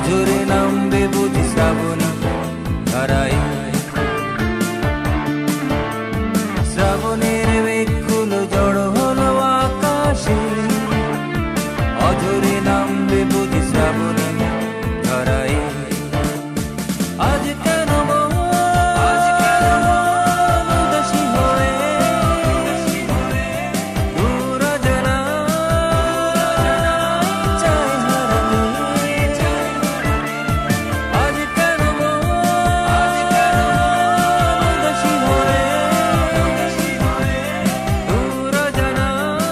অঝরে নামবে বুঝি শ্রাবণী ধারায়। শ্রাবণের মেঘগুলো জড়ো হলো আকাশে, অঝরে নামবে বুঝি শ্রাবণী ধারায়। আজ কেন উদাসী হয়ে দূর অজানায় চাই হারাতে। আজ কেন উদাসী হয়ে দূর অজানায়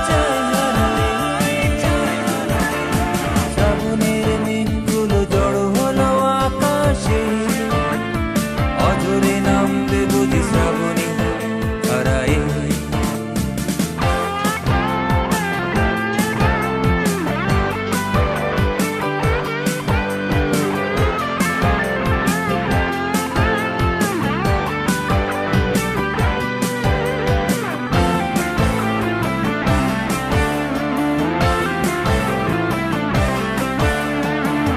চাই হারাতে। শ্রাবণের মেঘগুলো জড়ো হলো আকাশে, অঝরে নামবে বুঝি শ্রাবণী ধারায়।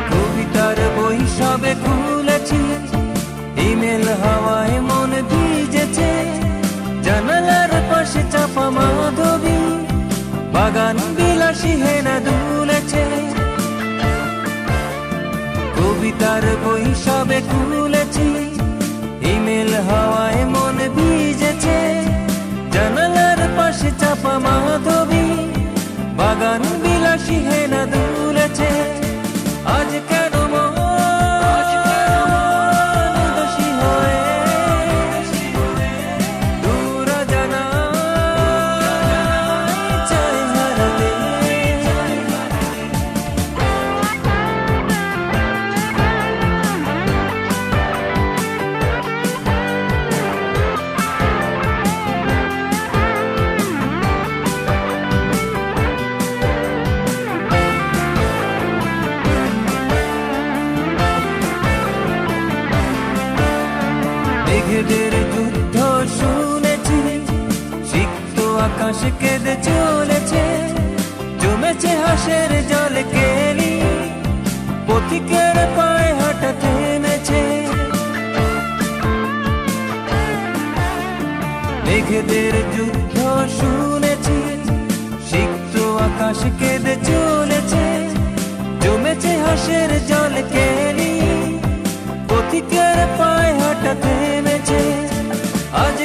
কবিতার বই সবে খুলেছি, ইমেল হাওয়ায় মন ভিজেছে। জানালার পাশে চাপা মাধবী, বাগান বিলাসী হেনা দুলেছে। কবিতার বই সবে খুলেছি, ইমেল হাওয়ায় মন ভিজেছে। জানালার পাশে চাপা মাধবী, বাগান বিলাসী হেনা দুলেছে। আজ কেন উদাসী হয়ে দূর অজানায় চাই হারাতে। মেঘেদের যুদ্ধ শুনেছি, সিক্ত আকাশ কেঁদে চলেছে। জমেছে হাসের জল কেলি, পথিকের পায়ে হাঁটা থেমেছে। মেঘেদের যুদ্ধ শুনেছি, সিক্ত আকাশ কেঁদে চলেছে। জমেছে হাসের জল কেলি, পথিকের পায়ে হাঁটা থেমেছে। আজ